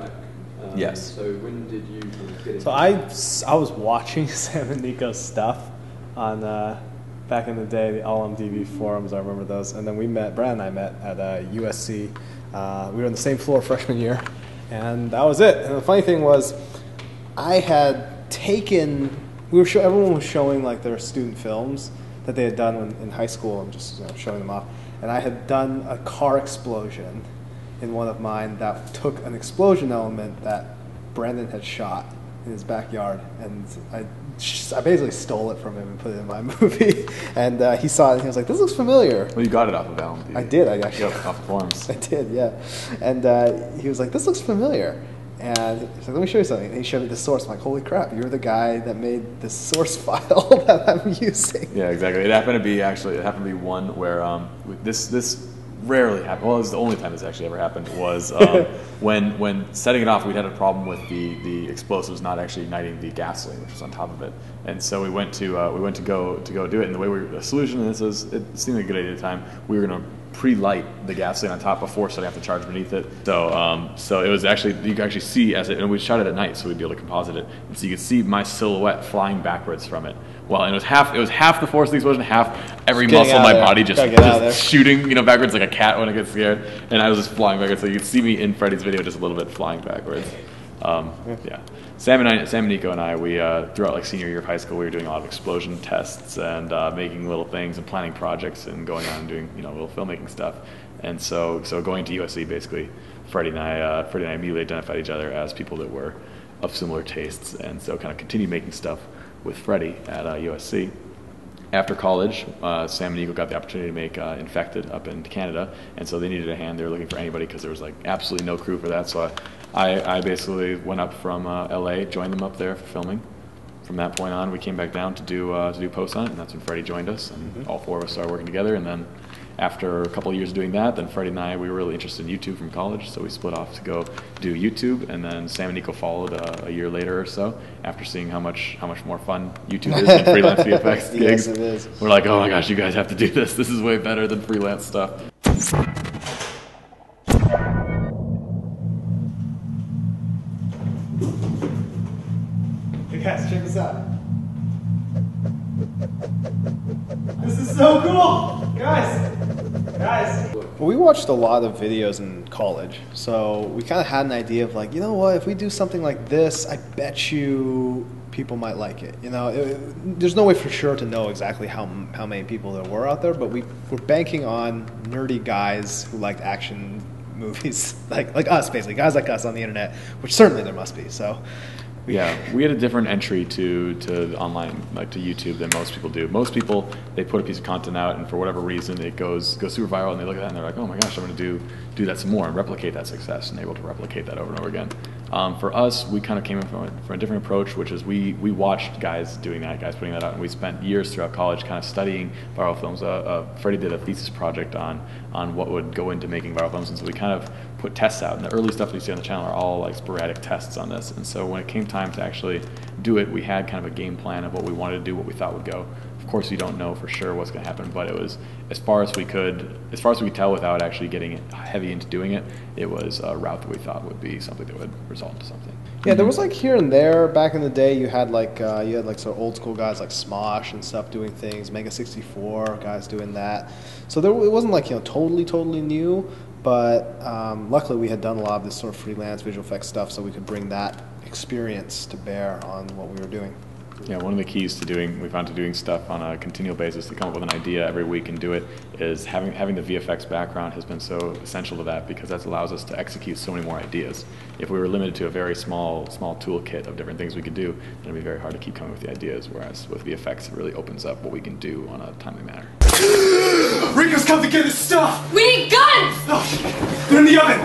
back. Yes. So when did you kind of get into I was watching Sam and Nico's stuff on back in the day, the LMDB forums. I remember those. And then Brad and I met at USC. We were on the same floor freshman year, and that was it. And the funny thing was, I had taken. Everyone was showing like their student films that they had done in high school. I'm just showing them off. And I had done a car explosion in one of mine that took an explosion element that Brandon had shot in his backyard, and I basically stole it from him and put it in my movie. And he saw it and he was like, "This looks familiar." Well, you got it off of LMD. I did. I actually off the forums. I did, yeah. And he was like, "This looks familiar." And he's like, "Let me show you something." And he showed me the source. I'm like, "Holy crap! You're the guy that made this source file that I'm using." Yeah, exactly. It happened to be one where this rarely happened. Well, it was the only time this actually ever happened. Was when setting it off, we had a problem with the explosives not actually igniting the gasoline, which was on top of it. And so we went to go do it. And the solution, and it seemed like a good idea at the time. We were going to pre-light the gasoline on top before setting off the charge beneath it. So it was actually, you could actually see and we shot it at night, so we'd be able to composite it. And so you could see my silhouette flying backwards from it. Well, and it was half the force of the explosion, half every muscle in my body just shooting, backwards like a cat when it gets scared. And I was just flying backwards, so you could see me in Freddie's video just a little bit flying backwards. Yeah. Sam and Nico and I, we throughout like senior year of high school, we were doing a lot of explosion tests and making little things and planning projects and going on and doing little filmmaking stuff. And so going to USC, basically, Freddie and I immediately identified each other as people that were of similar tastes, and so kind of continued making stuff with Freddie at USC. After college, Sam and Nico got the opportunity to make Infected up in Canada, and so they needed a hand. They were looking for anybody because there was like absolutely no crew for that. So I basically went up from LA, joined them up there for filming. From that point on, we came back down to do post-hunt, and that's when Freddie joined us, and all four of us started working together. And then after a couple of years doing that, then Freddie and I, we were really interested in YouTube from college, so we split off to go do YouTube. And then Sam and Nico followed a year later or so, after seeing how much more fun YouTube is than freelance VFX gigs. Yes, it is. We're like, oh my gosh, you guys have to do this. This is way better than freelance stuff. Hey guys, check this out. This is so cool! Guys! Well, we watched a lot of videos in college, so we kind of had an idea of like, you know what, if we do something like this, I bet you people might like it. There's no way for sure to know exactly how many people there were out there, but we're banking on nerdy guys who liked action movies, like us, basically, guys like us on the internet, which certainly there must be, so. Yeah, we had a different entry to online, like to YouTube, than most people do. Most people, they put a piece of content out, and for whatever reason, it goes super viral, and they look at that and they're like, oh my gosh, I'm going to do that some more and replicate that success, and able to replicate that over and over again. For us, we kind of came in from a different approach, which is we watched guys doing that, guys putting that out, and we spent years throughout college kind of studying viral films. Freddie did a thesis project on what would go into making viral films, and so we kind of put tests out, and the early stuff that you see on the channel are all like sporadic tests on this. And so when it came time to actually do it, we had kind of a game plan of what we wanted to do, what we thought would go. Of course, you don't know for sure what's going to happen, but it was as far as we could tell without actually getting heavy into doing it. It was a route that we thought would be something that would result into something. Yeah, there was like here and there back in the day. You had like sort of old school guys like Smosh and stuff doing things. Mega 64 guys doing that. So it wasn't like totally new. But luckily, we had done a lot of this sort of freelance visual effects stuff, so we could bring that experience to bear on what we were doing. Yeah, one of the keys to doing stuff on a continual basis, to come up with an idea every week and do it, is having the VFX background has been so essential to that, because that allows us to execute so many more ideas. If we were limited to a very small toolkit of different things we could do, then it'd be very hard to keep coming with the ideas, whereas with VFX, it really opens up what we can do on a timely manner. Rico's come to get his stuff! We need guns! Oh, they're in the oven!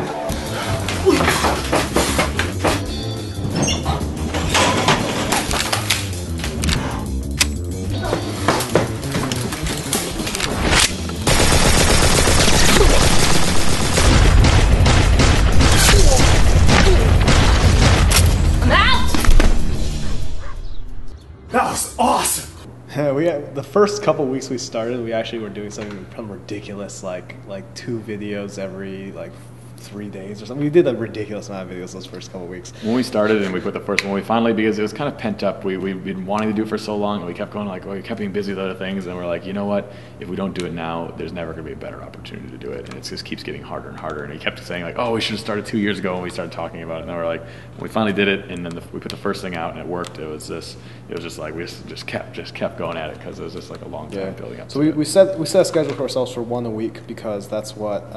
That was awesome! The first couple weeks we started, we actually were doing something ridiculous, like 2 videos every like 3 days or something. We did a ridiculous amount of videos those first couple of weeks. When we started and we put the first one, we finally, because it was kind of pent up, we've been wanting to do it for so long, and we kept going like, we kept being busy with other things, and we're like, you know what, if we don't do it now, there's never going to be a better opportunity to do it, and it just keeps getting harder and harder, and he kept saying like, oh, we should have started 2 years ago when we started talking about it, and then we're like, we finally did it, and then we put the first thing out, and it worked. It was just like, we just kept going at it, because it was just like a long time building up. So we set a schedule for ourselves for 1 a week, because that's what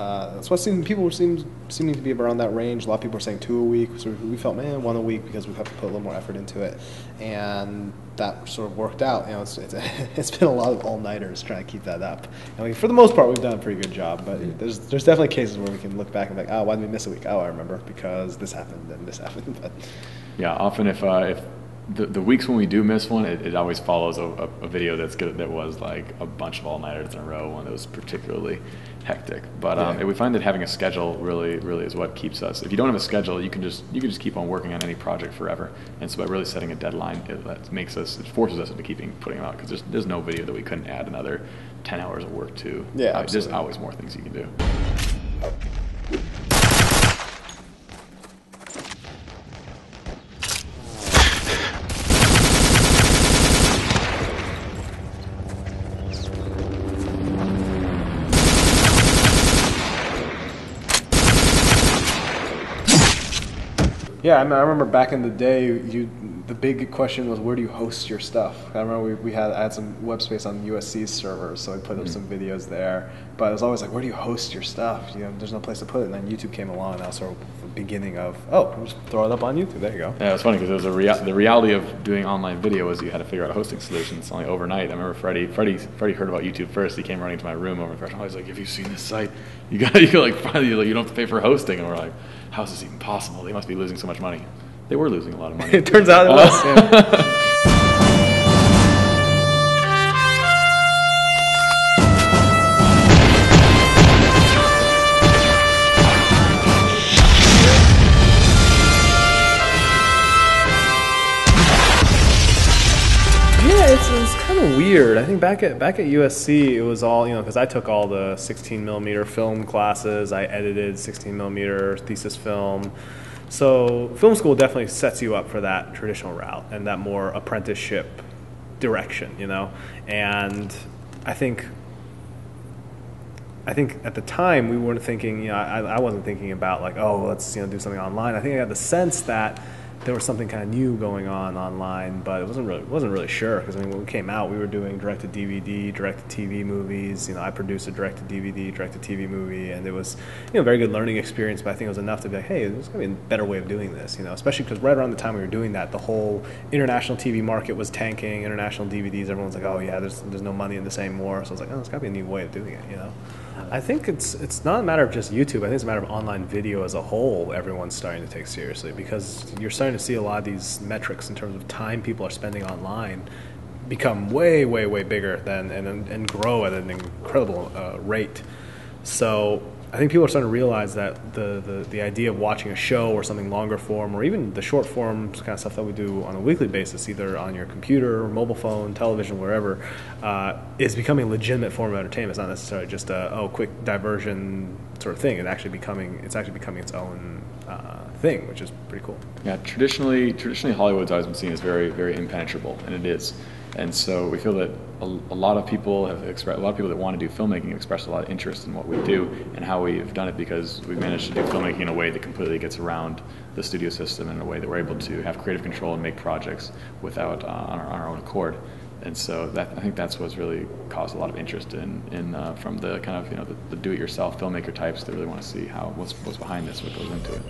people seeming to be around that range. A lot of people are saying 2 a week, so we felt, man, 1 a week, because we have to put a little more effort into it, and that sort of worked out. You know, it's been a lot of all-nighters trying to keep that up. I mean, for the most part, we've done a pretty good job, but there's definitely cases where we can look back and be like, oh, why did we miss a week? Oh, I remember, because this happened and this happened. But yeah, often if the weeks when we do miss one, it always follows a video that's good, that was like a bunch of all-nighters in a row, one that was particularly hectic. But we find that having a schedule really is what keeps us. If you don't have a schedule, you can just keep on working on any project forever. And so by really setting a deadline, it forces us into putting them out, because there's no video that we couldn't add another 10 hours of work to. Yeah, there's always more things you can do. yeah, I remember back in the day, the big question was, where do you host your stuff? I remember I had some web space on USC's servers, so I put up some videos there. But it was always like, where do you host your stuff? You know, there's no place to put it. And then YouTube came along, and that was sort of the beginning of, we'll just throw it up on YouTube. There you go. Yeah, it's funny, because it was the reality of doing online video was you had to figure out a hosting solution. It's only overnight. I remember Freddie heard about YouTube first. He came running to my room over first. I was like, have you seen this site? You don't have to pay for hosting. And we're like, how is this even possible? They must be losing so much money. They were losing a lot of money. It turns out it was. Yeah. It's kind of weird. I think back at USC, it was all, because I took all the 16mm film classes. I edited 16mm thesis film. So film school definitely sets you up for that traditional route and that more apprenticeship direction, And I think at the time we weren't thinking, I wasn't thinking about like, oh, let's do something online. I think I got the sense that there was something kind of new going on online, but it wasn't really sure, because when we came out, we were doing direct-to-DVD, direct-to-TV movies. I produced a direct-to-DVD, direct-to-TV movie, and it was a very good learning experience. But I think it was enough to be like, hey, there's going to be a better way of doing this. Especially because right around the time we were doing that, the whole international TV market was tanking. International DVDs, everyone's like, oh yeah, there's no money in this anymore. So I was like, oh, there's got to be a new way of doing it. I think it's not a matter of just YouTube. I think it's a matter of online video as a whole. Everyone's starting to take seriously, because you're starting to see a lot of these metrics in terms of time people are spending online become way, way, way bigger than and grow at an incredible rate. So I think people are starting to realize that the idea of watching a show or something longer form, or even the short form kind of stuff that we do on a weekly basis, either on your computer, mobile phone, television, wherever, is becoming a legitimate form of entertainment. It's not necessarily just a quick diversion sort of thing. It's actually becoming its own thing, which is pretty cool. Yeah, traditionally Hollywood's always been seen as very, very impenetrable, and it is. And so we feel that a lot of people that want to do filmmaking have expressed a lot of interest in what we do and how we've done it, because we've managed to do filmmaking in a way that completely gets around the studio system, in a way that we're able to have creative control and make projects without on our own accord. And so I think that's what's really caused a lot of interest in from the kind of the do-it-yourself filmmaker types that really want to see what's behind this, what goes into it.